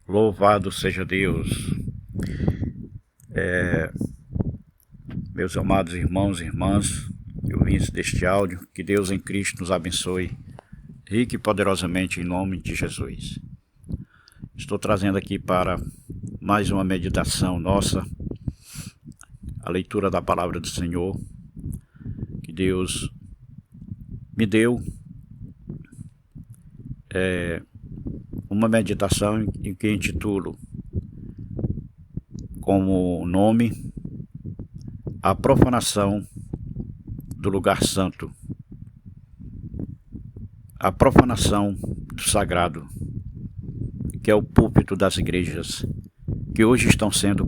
Louvado seja Deus. Meus amados irmãos e irmãs, ouvintes deste áudio, que Deus em Cristo nos abençoe rico e poderosamente em nome de Jesus. Estou trazendo aqui para mais uma meditação nossa, a leitura da palavra do Senhor, que Deus me deu, uma meditação em que intitulo como nome a profanação do lugar santo, a profanação do sagrado, que é o púlpito das igrejas, que hoje estão sendo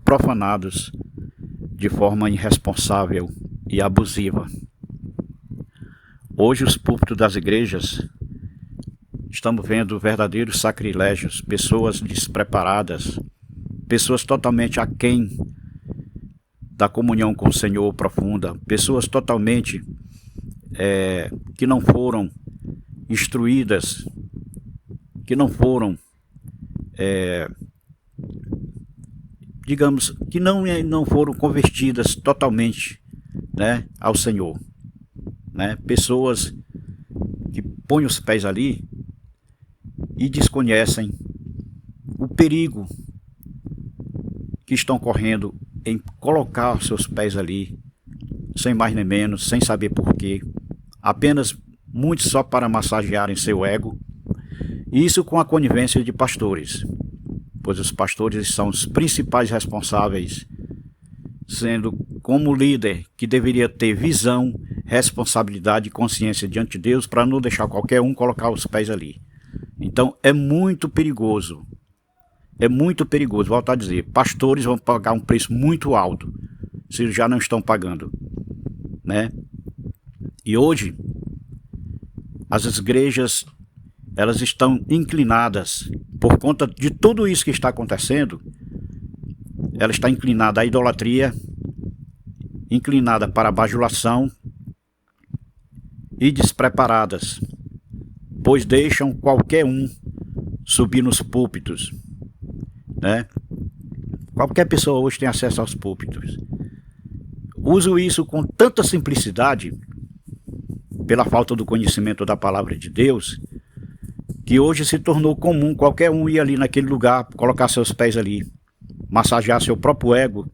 profanados de forma irresponsável e abusiva. Hoje os púlpitos das igrejas estamos vendo verdadeiros sacrilégios, pessoas despreparadas, pessoas totalmente aquém da comunhão com o Senhor profunda, pessoas totalmente que não foram instruídas, que não foram, digamos, que não foram convertidas totalmente, né, ao Senhor, né? Pessoas que põem os pés ali e desconhecem o perigo que estão correndo em colocar os seus pés ali, sem mais nem menos, sem saber porquê, apenas muitos só para massagearem seu ego, e isso com a conivência de pastores, pois os pastores são os principais responsáveis, sendo como líder que deveria ter visão, responsabilidade e consciência diante de Deus para não deixar qualquer um colocar os pés ali. Então é muito perigoso, volto a dizer, pastores vão pagar um preço muito alto, se já não estão pagando, né? E hoje, as igrejas, elas estão inclinadas, por conta de tudo isso que está acontecendo, ela está inclinada à idolatria, inclinada para a bajulação e despreparadas, pois deixam qualquer um subir nos púlpitos, né? Qualquer pessoa hoje tem acesso aos púlpitos. Uso isso com tanta simplicidade, pela falta do conhecimento da palavra de Deus, que hoje se tornou comum qualquer um ir ali naquele lugar, colocar seus pés ali, massagear seu próprio ego,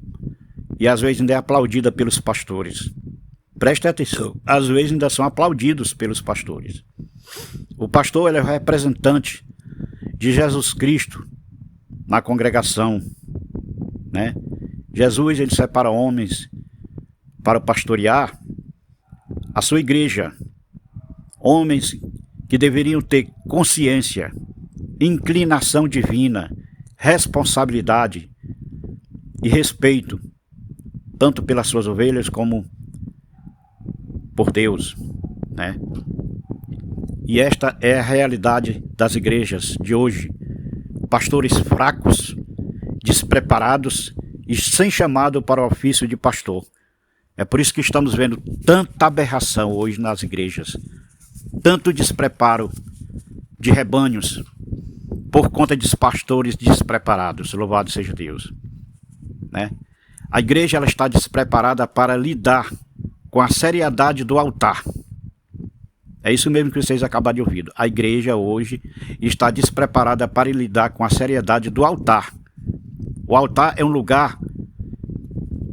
e às vezes ainda é aplaudida pelos pastores. Preste atenção, às vezes ainda são aplaudidos pelos pastores. O pastor, ele é o representante de Jesus Cristo na congregação, né? Jesus, ele separa homens para pastorear a sua igreja, homens que deveriam ter consciência, inclinação divina, responsabilidade e respeito, tanto pelas suas ovelhas como por Deus, né? E esta é a realidade das igrejas de hoje. Pastores fracos, despreparados e sem chamado para o ofício de pastor. É por isso que estamos vendo tanta aberração hoje nas igrejas, tanto despreparo de rebanhos por conta de pastores despreparados. Louvado seja Deus, né? A igreja, ela está despreparada para lidar com a seriedade do altar. É isso mesmo que vocês acabaram de ouvir. A igreja hoje está despreparada para lidar com a seriedade do altar. O altar é um lugar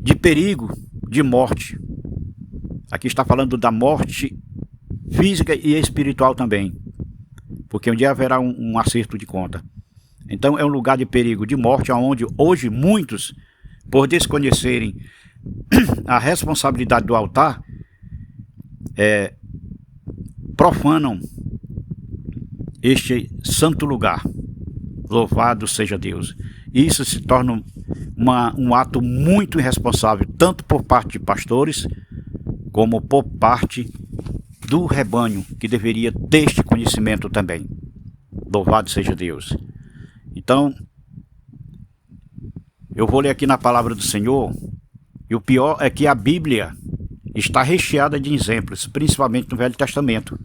de perigo, de morte. Aqui está falando da morte física e espiritual também, porque um dia haverá um acerto de conta. Então é um lugar de perigo, de morte, onde hoje muitos, por desconhecerem a responsabilidade do altar, profanam este santo lugar. Louvado seja Deus. Isso se torna um ato muito irresponsável, tanto por parte de pastores, como por parte do rebanho, que deveria ter este conhecimento também. Louvado seja Deus. Então, eu vou ler aqui na palavra do Senhor, e o pior é que a Bíblia está recheada de exemplos, principalmente no Velho Testamento,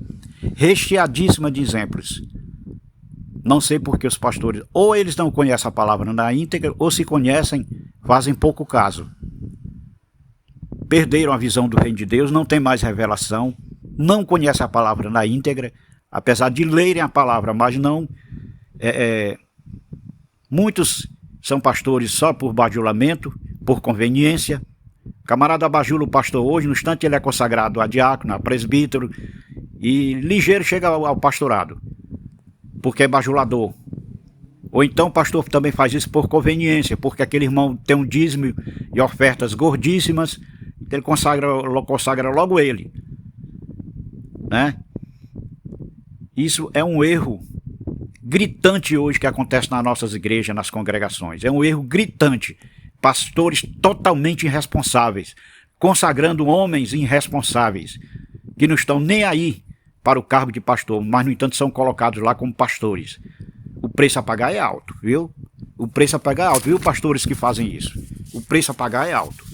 recheadíssima de exemplos Não sei porque os pastores, ou eles não conhecem a palavra na íntegra, ou se conhecem, fazem pouco caso. Perderam a visão do reino de Deus, não tem mais revelação, não conhecem a palavra na íntegra, apesar de lerem a palavra, mas não... muitos são pastores só por bajulamento, por conveniência. Camarada bajula o pastor hoje, no instante ele é consagrado a diácono, a presbítero, e ligeiro chega ao pastorado, porque é bajulador. Ou então o pastor também faz isso por conveniência, porque aquele irmão tem um dízimo e ofertas gordíssimas, ele consagra logo ele, né? Isso é um erro gritante hoje que acontece nas nossas igrejas, nas congregações. É um erro gritante. Pastores totalmente irresponsáveis, consagrando homens irresponsáveis, que não estão nem aí para o cargo de pastor, mas no entanto são colocados lá como pastores. O preço a pagar é alto, viu? O preço a pagar é alto, viu, pastores que fazem isso? O preço a pagar é alto.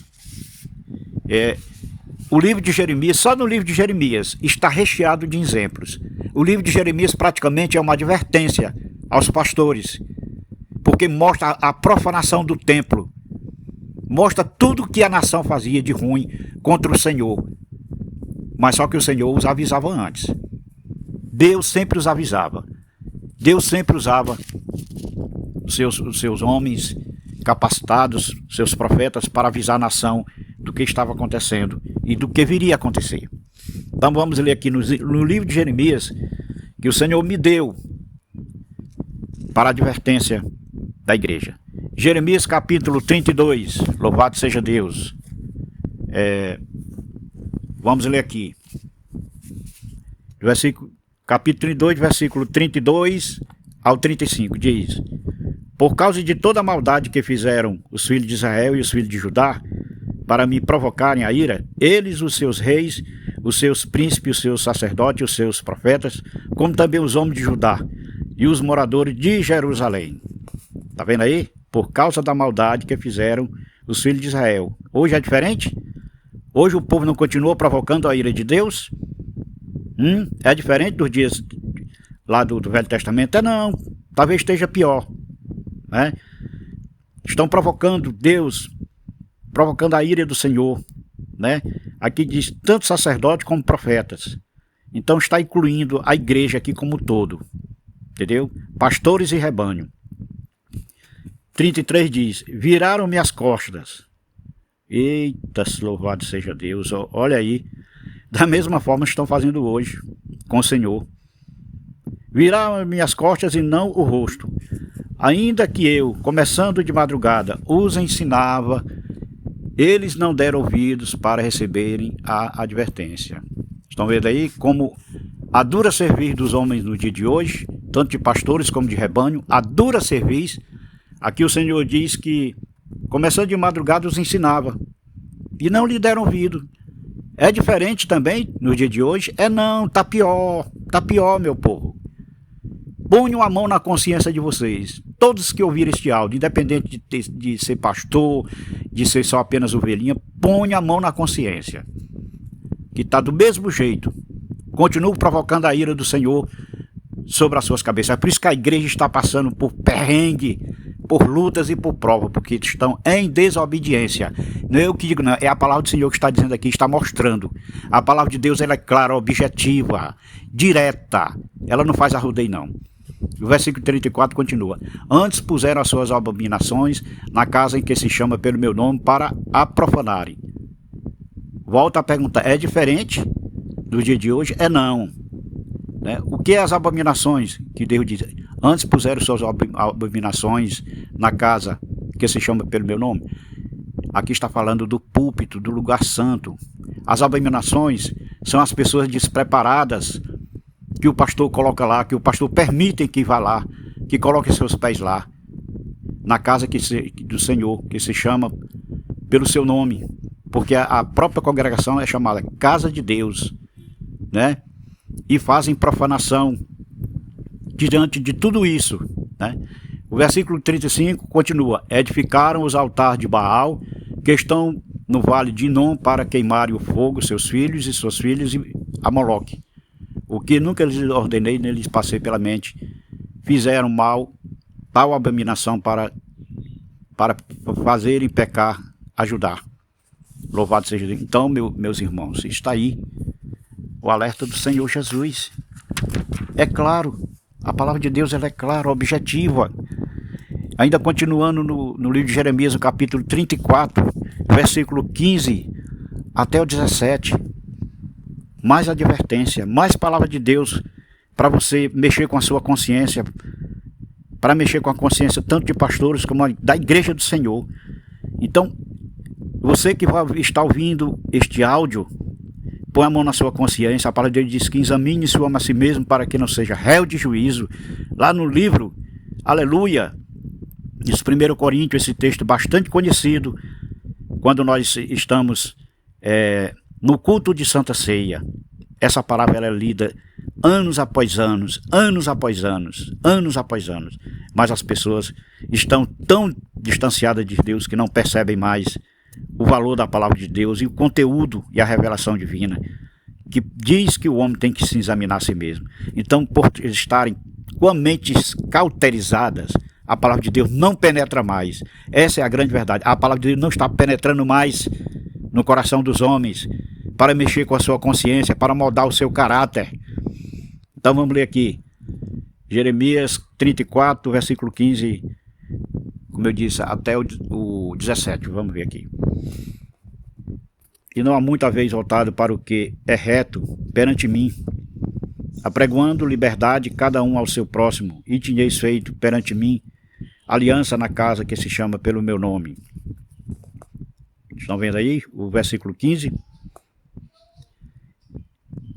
O livro de Jeremias, só no livro de Jeremias, está recheado de exemplos. O livro de Jeremias praticamente é uma advertência aos pastores, porque mostra a profanação do templo, mostra tudo que a nação fazia de ruim contra o Senhor. Mas só que o Senhor os avisava antes. Deus sempre os avisava. Deus sempre usava os seus homens capacitados, seus profetas, para avisar a nação do que estava acontecendo e do que viria a acontecer. Então vamos ler aqui no livro de Jeremias, que o Senhor me deu para a advertência da igreja. Jeremias capítulo 32, louvado seja Deus. Vamos ler aqui. Capítulo 32, versículo 32 ao 35, diz: Por causa de toda a maldade que fizeram os filhos de Israel e os filhos de Judá, para me provocarem a ira, eles, os seus reis, os seus príncipes, os seus sacerdotes, os seus profetas, como também os homens de Judá e os moradores de Jerusalém. Está vendo aí? Por causa da maldade que fizeram os filhos de Israel. Hoje é diferente? Hoje o povo não continua provocando a ira de Deus? É diferente dos dias lá do Velho Testamento? Não. Talvez esteja pior, né? Estão provocando Deus, provocando a ira do Senhor, né? Aqui diz tanto sacerdotes como profetas. Então está incluindo a igreja aqui como um todo, entendeu? Pastores e rebanho. 33 diz: Viraram-me as costas. Eita, louvado seja Deus. Olha aí, da mesma forma estão fazendo hoje com o Senhor. Viraram-me as costas e não o rosto. Ainda que eu, começando de madrugada, os ensinava, eles não deram ouvidos para receberem a advertência. Estão vendo aí como a dura serviço dos homens no dia de hoje, tanto de pastores como de rebanho, a dura serviço. Aqui o Senhor diz que, começando de madrugada, os ensinava e não lhe deram ouvido. É diferente também no dia de hoje? Não, tá pior, meu povo. Ponham a mão na consciência de vocês. Todos que ouviram este áudio, independente de ser pastor, de ser só apenas ovelhinha, ponham a mão na consciência. Que está do mesmo jeito. Continua provocando a ira do Senhor sobre as suas cabeças. É por isso que a igreja está passando por perrengue, por lutas e por prova, porque estão em desobediência. Não é eu que digo, não, é a palavra do Senhor que está dizendo aqui, está mostrando. A palavra de Deus, ela é clara, objetiva, direta. Ela não faz arrudeio, não. O versículo 34 continua: Antes puseram as suas abominações na casa em que se chama pelo meu nome para a profanarem. Volta a pergunta: é diferente do dia de hoje? Não. Né? O que é as abominações que Deus diz? Antes puseram suas abominações na casa que se chama pelo meu nome. Aqui está falando do púlpito, do lugar santo. As abominações são as pessoas despreparadas que o pastor coloca lá, que o pastor permite que vá lá, que coloque seus pés lá, na casa do Senhor, que se chama pelo seu nome, porque a própria congregação é chamada Casa de Deus, né? E fazem profanação diante de tudo isso, né? O versículo 35 continua: Edificaram os altares de Baal, que estão no vale de Inom, para queimarem o fogo seus filhos e suas filhas a Moloque. O que nunca lhes ordenei, nem lhes passei pela mente, fizeram mal, tal abominação para fazerem pecar, ajudar. Louvado seja Deus. Então, meus irmãos, está aí o alerta do Senhor Jesus. É claro, a palavra de Deus ela é clara, objetiva. Ainda continuando no livro de Jeremias, no capítulo 34, versículo 15 até o 17. Mais advertência, mais palavra de Deus para você mexer com a sua consciência, para mexer com a consciência tanto de pastores como da igreja do Senhor. Então, você que vai estar ouvindo este áudio, põe a mão na sua consciência. A palavra de Deus diz que examine se o homem a si mesmo para que não seja réu de juízo. Lá no livro, aleluia, diz 1 Coríntios, esse texto bastante conhecido, quando nós estamos no culto de Santa Ceia. Essa palavra ela é lida anos após anos, anos após anos, anos após anos. Mas as pessoas estão tão distanciadas de Deus que não percebem mais o valor da palavra de Deus e o conteúdo e a revelação divina, que diz que o homem tem que se examinar a si mesmo. Então, por estarem com a mentes cauterizadas, a palavra de Deus não penetra mais. Essa é a grande verdade. A palavra de Deus não está penetrando mais no coração dos homens para mexer com a sua consciência, para moldar o seu caráter. Então vamos ler aqui. Jeremias 34, versículo 15, como eu disse, até o 17. Vamos ver aqui. E não há muita vez voltado para o que é reto perante mim, apregoando liberdade cada um ao seu próximo, e tinheis feito perante mim aliança na casa que se chama pelo meu nome. Estão vendo aí o versículo 15?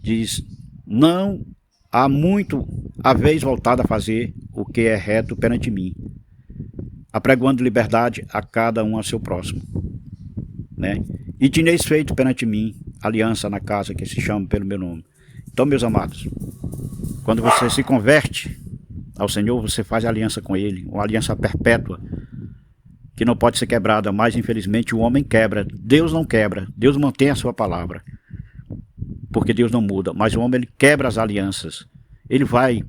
Diz, não há muito a vez voltada a fazer o que é reto perante mim, apregoando liberdade a cada um a seu próximo, né? E tinheis feito perante mim aliança na casa que se chama pelo meu nome. Então, meus amados, quando você se converte ao Senhor, você faz aliança com Ele, uma aliança perpétua, que não pode ser quebrada, mas infelizmente o homem quebra. Deus não quebra, Deus mantém a sua palavra, porque Deus não muda, mas o homem ele quebra as alianças. Ele vai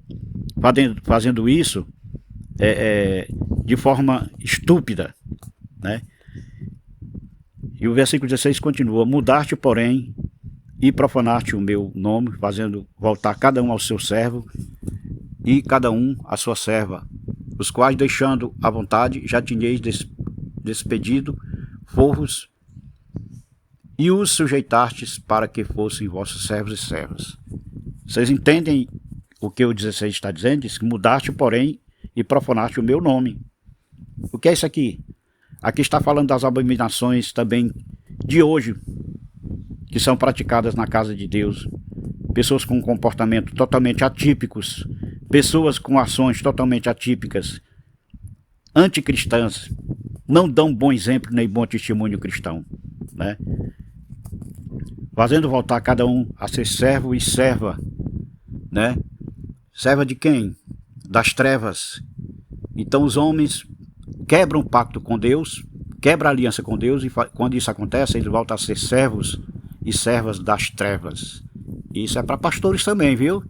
fazendo isso de forma estúpida, né? E o versículo 16 continua, mudaste, porém, e profanaste o meu nome, fazendo voltar cada um ao seu servo, e cada um à sua serva, os quais, deixando à vontade, já tinheis despedido forros, e os sujeitastes para que fossem vossos servos e servas. Vocês entendem o que o 16 está dizendo? Diz que mudaste, porém, e profanaste o meu nome. O que é isso aqui? Aqui está falando das abominações também de hoje, que são praticadas na casa de Deus. Pessoas com comportamento totalmente atípicos, pessoas com ações totalmente atípicas, anticristãs, não dão bom exemplo nem bom testemunho cristão, né? Fazendo voltar cada um a ser servo e serva, né? Serva de quem? Das trevas. Então os homens quebram o pacto com Deus, quebram a aliança com Deus, e quando isso acontece, eles voltam a ser servos e servas das trevas. Isso é para pastores também, viu?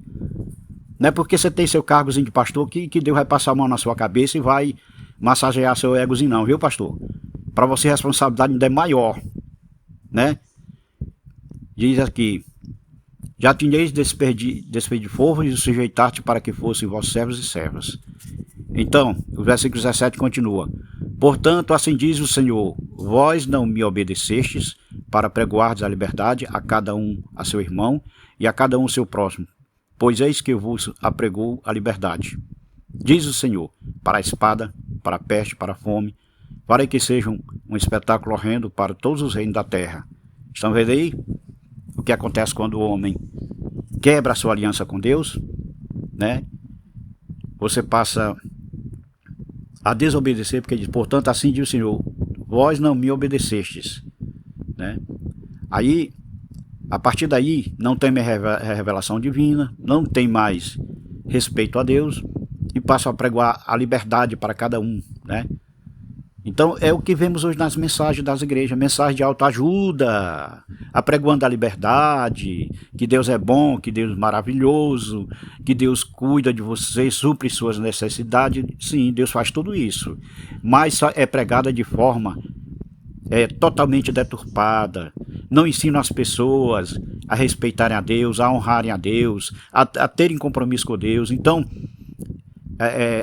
Não é porque você tem seu cargozinho de pastor que Deus vai passar a mão na sua cabeça e vai massagear seu egozinho, não, viu, pastor? Para você a responsabilidade ainda é maior, né? Diz aqui, já tinheis despedido forros e sujeitaste para que fossem vossos servos e servas. Então, o versículo 17 continua, portanto, assim diz o Senhor, vós não me obedecestes para pregoardes a liberdade a cada um a seu irmão e a cada um seu próximo, pois eis que vos apregou a liberdade. Diz o Senhor, para a espada, para a peste, para a fome, para que sejam um espetáculo horrendo para todos os reinos da terra. Estão vendo aí o que acontece quando o homem quebra a sua aliança com Deus, né? Você passa a desobedecer, porque diz, portanto, assim diz o Senhor, vós não me obedecestes, né? Aí, a partir daí, não tem mais revelação divina, não tem mais respeito a Deus, e passa a pregoar a liberdade para cada um, né? Então é o que vemos hoje nas mensagens das igrejas, mensagem de autoajuda, apregoando a liberdade, que Deus é bom, que Deus é maravilhoso, que Deus cuida de você, supre suas necessidades. Sim, Deus faz tudo isso, mas é pregada de forma totalmente deturpada. Não ensina as pessoas a respeitarem a Deus, a honrarem a Deus, a terem compromisso com Deus. Então,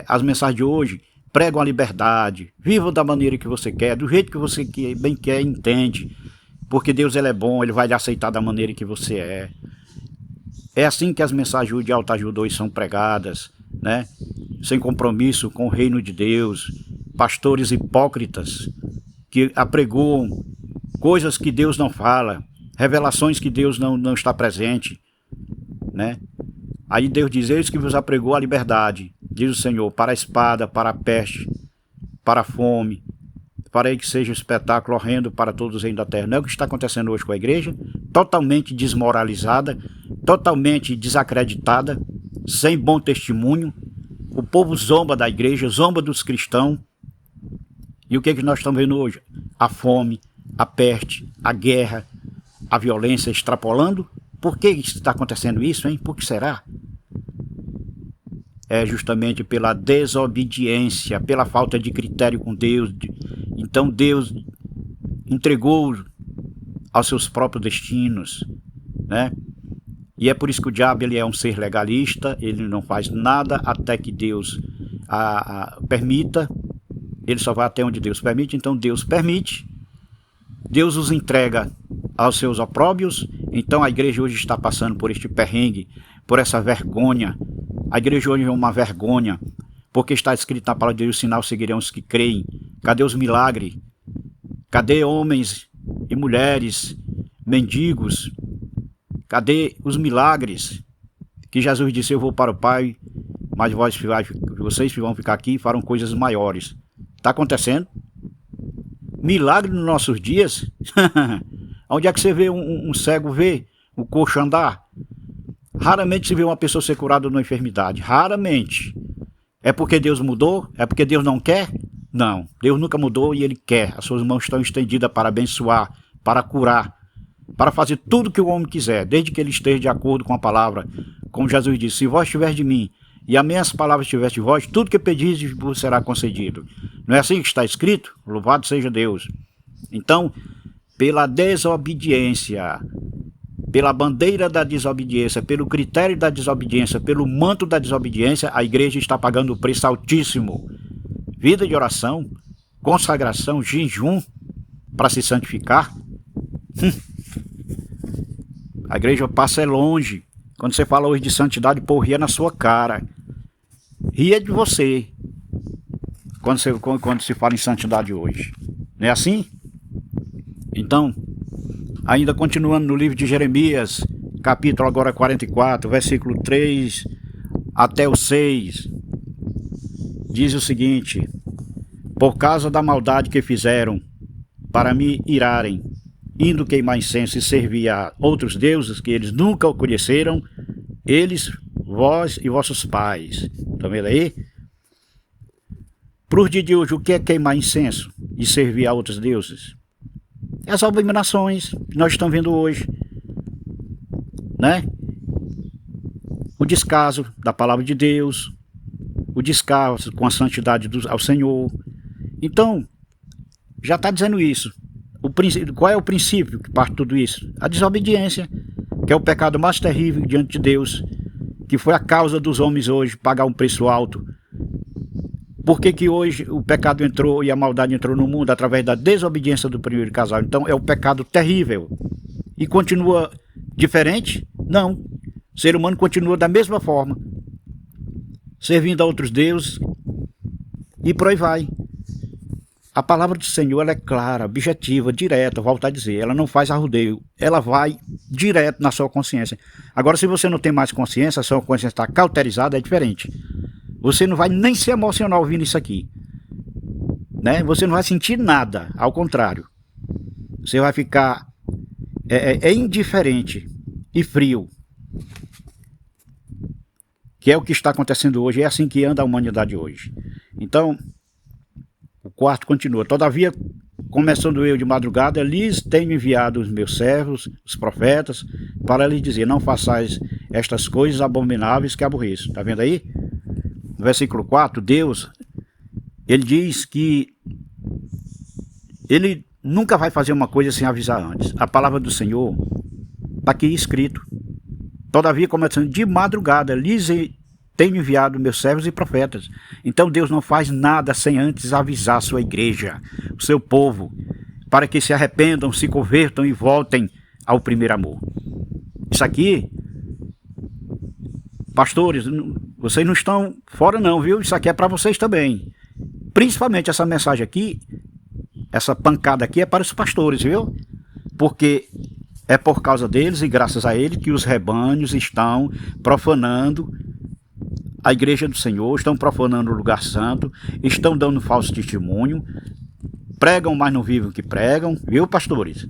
as mensagens de hoje pregam a liberdade, vivam da maneira que você quer, do jeito que você bem quer, entende, porque Deus ele é bom, ele vai lhe aceitar da maneira que você é. É assim que as mensagens de autoajuda hoje são pregadas, né? Sem compromisso com o reino de Deus, pastores hipócritas que apregoam coisas que Deus não fala, revelações que Deus não está presente, né? Aí Deus diz: eis que vos apregou a liberdade, diz o Senhor, para a espada, para a peste, para a fome, para que seja um espetáculo horrendo para todos os reinos da terra. Não é o que está acontecendo hoje com a igreja, totalmente desmoralizada, totalmente desacreditada, sem bom testemunho. O povo zomba da igreja, zomba dos cristãos. E o que nós estamos vendo hoje? A fome, a peste, a guerra, a violência extrapolando. Por que está acontecendo isso, hein? Por que será? É justamente pela desobediência, pela falta de critério com Deus. Então Deus entregou aos seus próprios destinos, né? E é por isso que o diabo ele é um ser legalista, ele não faz nada até que Deus permita. Ele só vai até onde Deus permite. Então Deus permite, Deus os entrega aos seus opróbios. Então a igreja hoje está passando por este perrengue, por essa vergonha. A igreja hoje é uma vergonha, porque está escrito na palavra de Deus: os sinais seguirão os que creem. Cadê os milagres? Cadê homens e mulheres, mendigos? Cadê os milagres? Que Jesus disse: eu vou para o Pai, mas vocês vão ficar aqui e farão coisas maiores. Está acontecendo? Milagre nos nossos dias? Onde é que você vê um cego ver o coxo andar? Raramente se vê uma pessoa ser curada de uma enfermidade. Raramente. É porque Deus mudou? É porque Deus não quer? Não. Deus nunca mudou e Ele quer. As suas mãos estão estendidas para abençoar, para curar, para fazer tudo que o homem quiser, desde que ele esteja de acordo com a palavra. Como Jesus disse: se vós estiver de mim e as minhas palavras estiverem de vós, tudo que pedis vos será concedido. Não é assim que está escrito? Louvado seja Deus. Então, pela desobediência, pela bandeira da desobediência, pelo critério da desobediência, pelo manto da desobediência, a igreja está pagando um preço altíssimo. Vida de oração, consagração, jejum para se santificar. A igreja passa longe. Quando você fala hoje de santidade, pô, ria na sua cara. Ria de você. Quando se fala em santidade hoje. Não é assim? Então, ainda continuando no livro de Jeremias, capítulo agora 44, versículo 3 até o 6, diz o seguinte: por causa da maldade que fizeram para me irarem, indo queimar incenso e servir a outros deuses que eles nunca conheceram, eles, vós e vossos pais. Estão vendo aí? Para os dias de hoje, o que é queimar incenso e servir a outros deuses? As abominações que nós estamos vendo hoje, né? O descaso da palavra de Deus, o descaso com a santidade ao Senhor. Então, já está dizendo isso. Qual é o princípio que parte de tudo isso? A desobediência, que é o pecado mais terrível diante de Deus, que foi a causa dos homens hoje pagar um preço alto. Por que hoje o pecado entrou e a maldade entrou no mundo? Através da desobediência do primeiro casal. Então é um pecado terrível. E continua diferente? Não. O ser humano continua da mesma forma, servindo a outros deuses, e por aí vai. A palavra do Senhor ela é clara, objetiva, direta, volto a dizer. Ela não faz arrudeio, ela vai direto na sua consciência. Agora, se você não tem mais consciência, a sua consciência está cauterizada, é diferente. Você não vai nem se emocionar ouvindo isso aqui, né? Você não vai sentir nada, ao contrário. Você vai ficar indiferente e frio. Que é o que está acontecendo hoje, é assim que anda a humanidade hoje. Então, 4 continua: todavia, começando eu de madrugada, lhes tenho enviado os meus servos, os profetas, para lhes dizer: não façais estas coisas abomináveis que aborreço. Está vendo aí? No versículo 4, Deus, ele diz que ele nunca vai fazer uma coisa sem avisar antes. A palavra do Senhor está aqui escrito: todavia, começando de madrugada, lhes tenho enviado meus servos e profetas. Então Deus não faz nada sem antes avisar a sua igreja, o seu povo, para que se arrependam, se convertam e voltem ao primeiro amor. Isso aqui, pastores, vocês não estão fora não, viu? Isso aqui é para vocês também. Principalmente essa mensagem aqui, essa pancada aqui é para os pastores, viu? Porque é por causa deles e graças a ele que os rebanhos estão profanando a igreja do Senhor, estão profanando o lugar santo, estão dando falso testemunho, pregam, mas não vivem o que pregam, viu, pastores?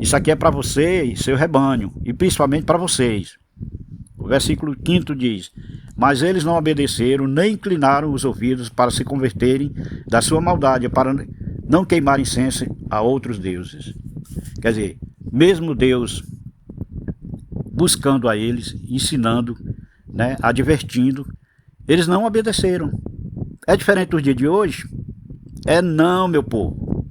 Isso aqui é para você e seu rebanho, e principalmente para vocês. O versículo 5 diz: mas eles não obedeceram, nem inclinaram os ouvidos para se converterem da sua maldade, para não queimar incenso a outros deuses. Quer dizer, mesmo Deus buscando a eles, ensinando, né, advertindo, eles não obedeceram. É diferente do dia de hoje? É não, meu povo.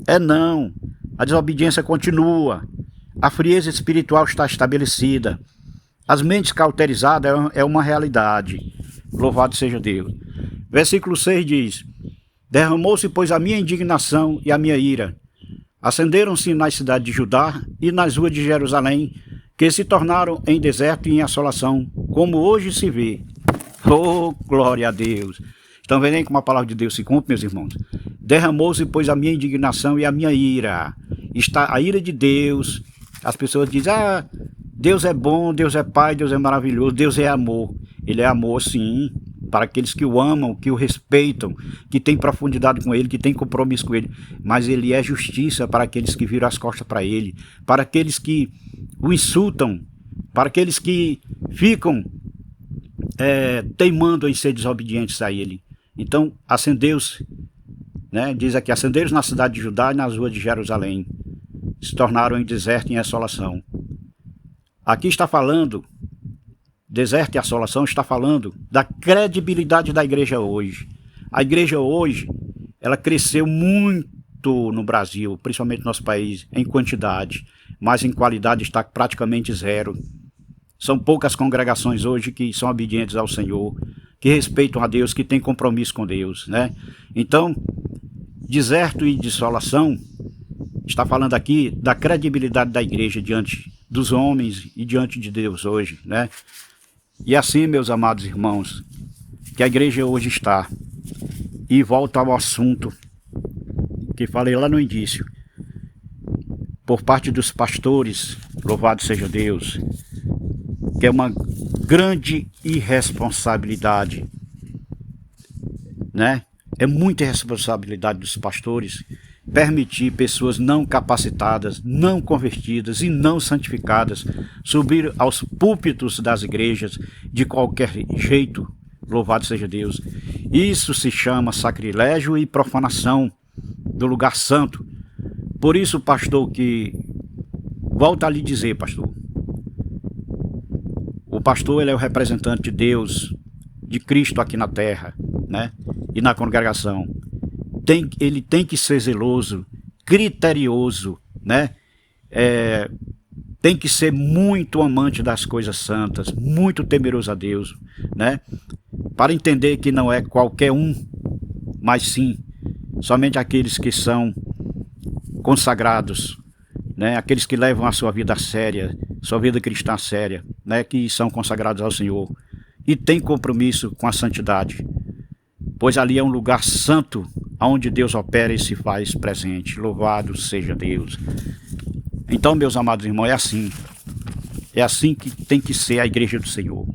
É não. A desobediência continua. A frieza espiritual está estabelecida. As mentes cauterizadas é uma realidade. Louvado seja Deus. Versículo 6 diz: derramou-se, pois, a minha indignação e a minha ira. Acenderam-se nas cidades de Judá e nas ruas de Jerusalém, que se tornaram em deserto e em assolação, como hoje se vê. Oh, glória a Deus! Estão vendo aí como a palavra de Deus se cumpre, meus irmãos? Derramou-se, pois, a minha indignação e a minha ira. Está a ira de Deus. As pessoas dizem: ah, Deus é bom, Deus é Pai, Deus é maravilhoso, Deus é amor. Ele é amor, sim, para aqueles que o amam, que o respeitam, que têm profundidade com Ele, que têm compromisso com Ele. Mas Ele é justiça para aqueles que viram as costas para Ele, para aqueles que o insultam, para aqueles que ficam teimando em ser desobedientes a Ele. Então, acendeu-se, né, diz aqui: acenderam-se na cidade de Judá e nas ruas de Jerusalém, se tornaram em deserto e em assolação. Aqui está falando, deserto e assolação, está falando da credibilidade da igreja hoje. A igreja hoje, ela cresceu muito no Brasil, principalmente no nosso país, em quantidade, mas em qualidade está praticamente zero. São poucas congregações hoje que são obedientes ao Senhor, que respeitam a Deus, que têm compromisso com Deus, né? Então, deserto e desolação está falando aqui da credibilidade da igreja diante dos homens e diante de Deus hoje, né? E assim, meus amados irmãos, que a igreja hoje está. E volta ao assunto que falei lá no início, por parte dos pastores, louvado seja Deus, que é uma grande irresponsabilidade, né? É muita responsabilidade dos pastores permitir pessoas não capacitadas, não convertidas e não santificadas subir aos púlpitos das igrejas de qualquer jeito, louvado seja Deus. Isso se chama sacrilégio e profanação do lugar santo. Por isso, pastor, que volta a lhe dizer, pastor, o pastor, ele é o representante de Deus, de Cristo aqui na terra, né? E na congregação. Ele tem que ser zeloso, criterioso, né? Tem que ser muito amante das coisas santas, muito temeroso a Deus, né? Para entender que não é qualquer um, mas sim somente aqueles que são consagrados, né? Aqueles que levam a sua vida a séria, sua vida cristã a séria, né? Que são consagrados ao Senhor e têm compromisso com a santidade, pois ali é um lugar santo, onde Deus opera e se faz presente. Louvado seja Deus. Então, meus amados irmãos, é assim que tem que ser a igreja do Senhor.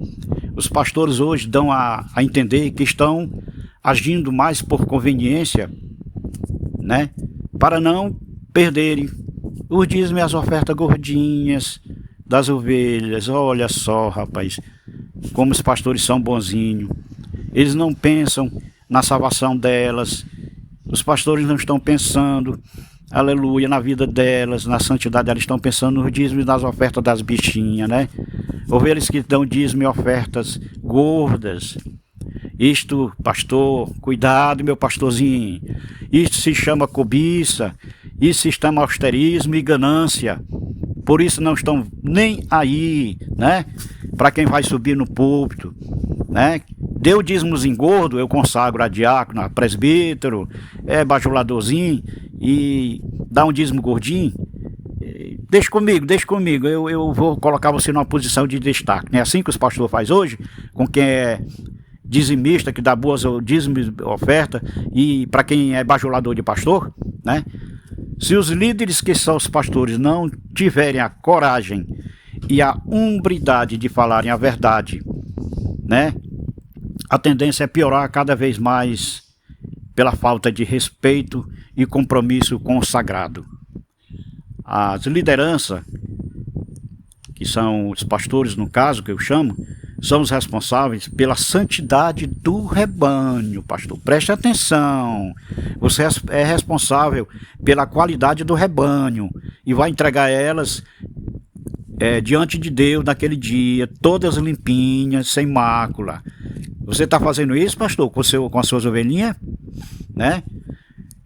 Os pastores hoje dão a entender que estão agindo mais por conveniência, né? Para não perderem os dízimos e as ofertas gordinhas das ovelhas. Olha só, rapaz, como os pastores são bonzinhos. Eles não pensam na salvação delas, Os pastores não estão pensando, aleluia, na vida delas, na santidade, elas estão pensando nos dízimos e nas ofertas das bichinhas, né? Ovelhas que dão dízimo e ofertas gordas. Isto, pastor, cuidado, meu pastorzinho. Isto se chama cobiça, isso se chama austerismo e ganância. Por isso não estão nem aí, né? Para quem vai subir no púlpito, né? Deu dízimos engordo, eu consagro a diácono, a presbítero, bajuladorzinho, e dá um dízimo gordinho. Deixa comigo, eu vou colocar você numa posição de destaque. Não é assim que os pastores fazem hoje, com quem é dizimista, que dá boas dízimos, oferta, e para quem é bajulador de pastor, né? Se os líderes que são os pastores não tiverem a coragem e a hombridade de falarem a verdade, né? A tendência é piorar cada vez mais pela falta de respeito e compromisso com o sagrado. As lideranças, que são os pastores no caso, que eu chamo, são os responsáveis pela santidade do rebanho, pastor. Preste atenção. Você é responsável pela qualidade do rebanho e vai entregar elas diante de Deus naquele dia, todas limpinhas, sem mácula. Você está fazendo isso, pastor, com as suas ovelhinhas? Né?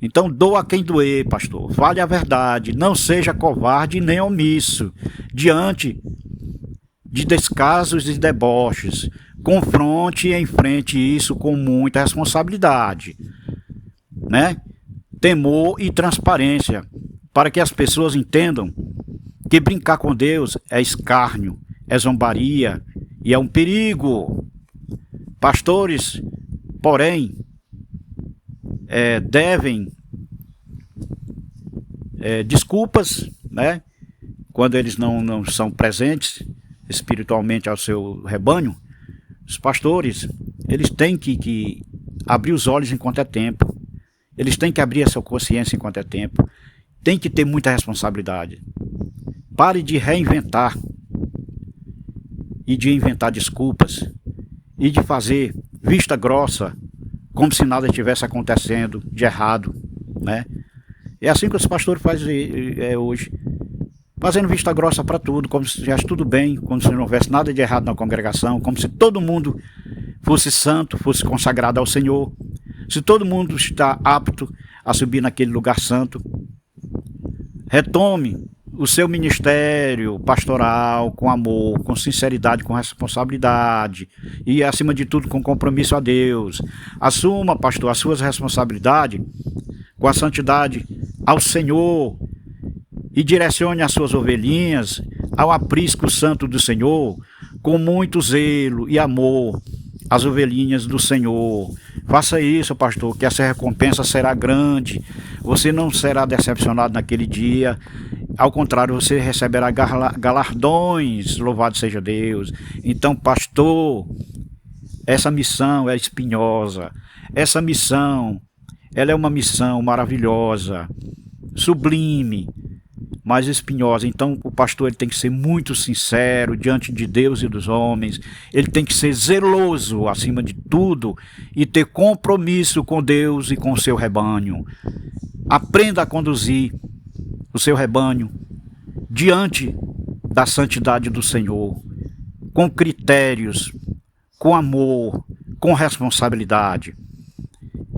Então doa quem doer, pastor. Fale a verdade. Não seja covarde nem omisso diante de descasos e deboches. Confronte e enfrente isso com muita responsabilidade, né? Temor e transparência, para que as pessoas entendam que brincar com Deus é escárnio, é zombaria e é um perigo. Pastores, porém, devem desculpas, né? Quando eles não são presentes espiritualmente ao seu rebanho. Os pastores, eles têm que abrir os olhos enquanto é tempo. Eles têm que abrir a sua consciência enquanto é tempo. Tem que ter muita responsabilidade. Pare de reinventar e de inventar desculpas e de fazer vista grossa como se nada estivesse acontecendo de errado, né? É assim que os pastores fazem hoje, fazendo vista grossa para tudo, como se estivesse tudo bem, como se não houvesse nada de errado na congregação, como se todo mundo fosse santo, fosse consagrado ao Senhor, se todo mundo está apto a subir naquele lugar santo. Retome o seu ministério pastoral com amor, com sinceridade, com responsabilidade e, acima de tudo, com compromisso a Deus. Assuma, pastor, as suas responsabilidades com a santidade ao Senhor e direcione as suas ovelhinhas ao aprisco santo do Senhor com muito zelo e amor, as ovelhinhas do Senhor. Faça isso, pastor, que essa recompensa será grande. Você não será decepcionado naquele dia. Ao contrário, você receberá galardões. Louvado seja Deus. Então, pastor, essa missão é espinhosa. Essa missão, ela é uma missão maravilhosa, sublime, mas espinhosa. Então o pastor ele tem que ser muito sincero diante de Deus e dos homens. Ele tem que ser zeloso acima de tudo e ter compromisso com Deus e com o seu rebanho. Aprenda a conduzir o seu rebanho diante da santidade do Senhor, com critérios, com amor, com responsabilidade.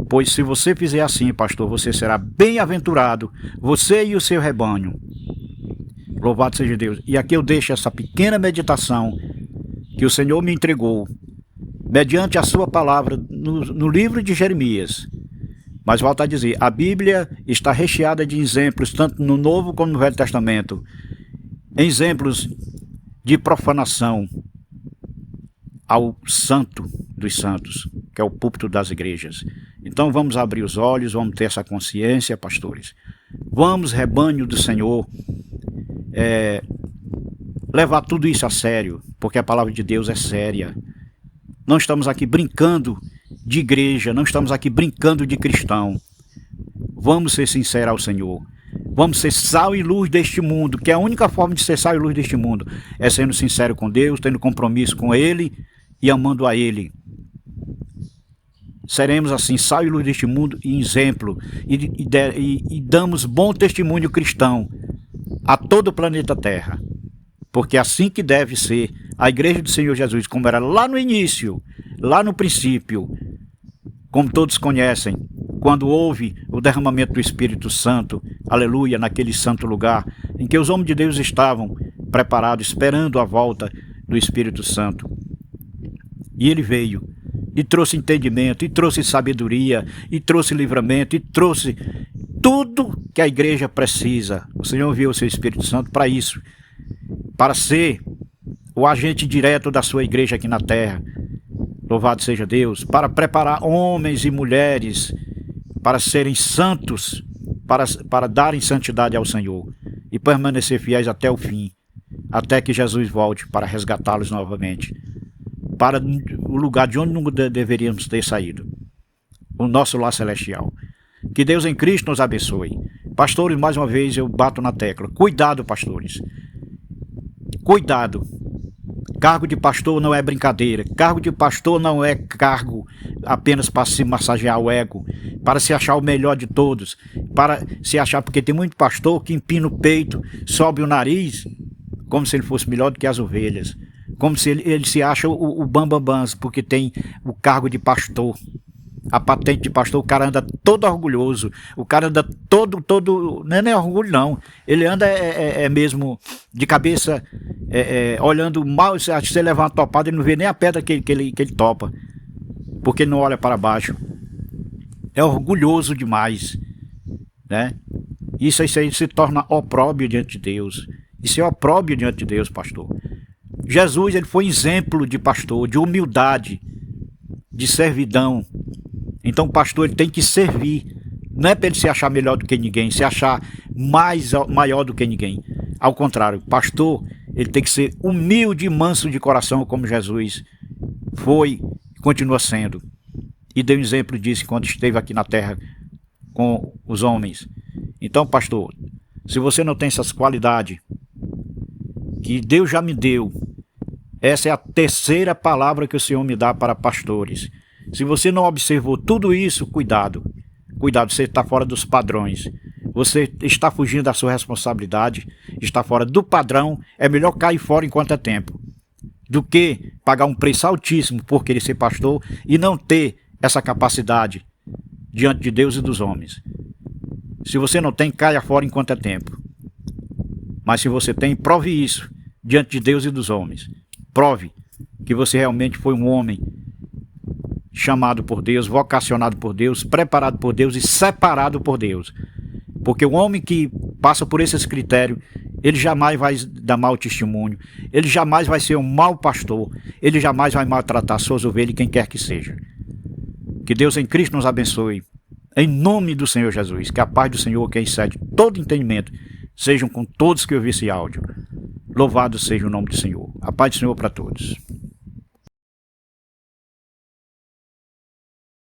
Pois se você fizer assim, pastor, você será bem-aventurado, você e o seu rebanho. Louvado seja Deus. E aqui eu deixo essa pequena meditação que o Senhor me entregou, mediante a sua palavra no livro de Jeremias. Mas volto a dizer, a Bíblia está recheada de exemplos, tanto no Novo como no Velho Testamento. Exemplos de profanação ao santo dos santos, que é o púlpito das igrejas. Então vamos abrir os olhos, vamos ter essa consciência, pastores. Vamos, rebanho do Senhor, levar tudo isso a sério, porque a palavra de Deus é séria. Não estamos aqui brincando de igreja, não estamos aqui brincando de cristão. Vamos ser sinceros ao Senhor. Vamos ser sal e luz deste mundo, que é a única forma de ser sal e luz deste mundo é sendo sincero com Deus, tendo compromisso com Ele e amando a Ele. seremos assim, sal e luz deste mundo e exemplo, e damos bom testemunho cristão a todo o planeta Terra. Porque é assim que deve ser a Igreja do Senhor Jesus, como era lá no início, lá no princípio, como todos conhecem, quando houve o derramamento do Espírito Santo, aleluia, naquele santo lugar, em que os homens de Deus estavam preparados, esperando a volta do Espírito Santo. E ele veio, e trouxe entendimento, e trouxe sabedoria, e trouxe livramento, e trouxe tudo que a igreja precisa. O Senhor enviou o seu Espírito Santo para isso, para ser o agente direto da sua igreja aqui na terra. Louvado seja Deus, para preparar homens e mulheres para serem santos, para darem santidade ao Senhor e permanecer fiéis até o fim, até que Jesus volte para resgatá-los novamente, para o lugar de onde não deveríamos ter saído, o nosso lar celestial. Que Deus em Cristo nos abençoe. Pastores, mais uma vez eu bato na tecla. Cuidado, pastores. Cuidado. Cargo de pastor não é brincadeira. Cargo de pastor não é cargo apenas para se massagear o ego, para se achar o melhor de todos, para se achar, porque tem muito pastor que empina o peito, sobe o nariz, como se ele fosse melhor do que as ovelhas, como se ele se acha o bambambam, porque tem o cargo de pastor, a patente de pastor. O cara anda todo orgulhoso, o cara anda todo, não é orgulho não, ele anda mesmo de cabeça, olhando mal. Se você levar uma topada, ele não vê nem a pedra que ele topa, porque ele não olha para baixo. É orgulhoso demais, né? Isso aí se torna opróbrio diante de Deus. Isso é opróbrio diante de Deus, pastor. Jesus, ele foi exemplo de pastor, de humildade, de servidão. Então o pastor, ele tem que servir. Não é para ele se achar melhor do que ninguém, se achar maior do que ninguém. Ao contrário, o pastor, ele tem que ser humilde e manso de coração, como Jesus foi e continua sendo. E deu um exemplo disso quando esteve aqui na terra com os homens. Então, pastor, se você não tem essas qualidades que Deus já me deu, essa é a terceira palavra que o Senhor me dá para pastores. Se você não observou tudo isso, cuidado. Cuidado, você está fora dos padrões. Você está fugindo da sua responsabilidade, está fora do padrão. É melhor cair fora enquanto é tempo, do que pagar um preço altíssimo por querer ser pastor e não ter essa capacidade diante de Deus e dos homens. Se você não tem, caia fora enquanto é tempo. Mas se você tem, prove isso diante de Deus e dos homens. Prove que você realmente foi um homem chamado por Deus, vocacionado por Deus, preparado por Deus e separado por Deus. Porque o homem que passa por esses critérios, ele jamais vai dar mau testemunho, ele jamais vai ser um mau pastor, ele jamais vai maltratar suas ovelhas, quem quer que seja. Que Deus em Cristo nos abençoe, em nome do Senhor Jesus. Que a paz do Senhor, que excede todo entendimento, sejam com todos que ouvirem esse áudio. Louvado seja o nome do Senhor. A paz do Senhor para todos.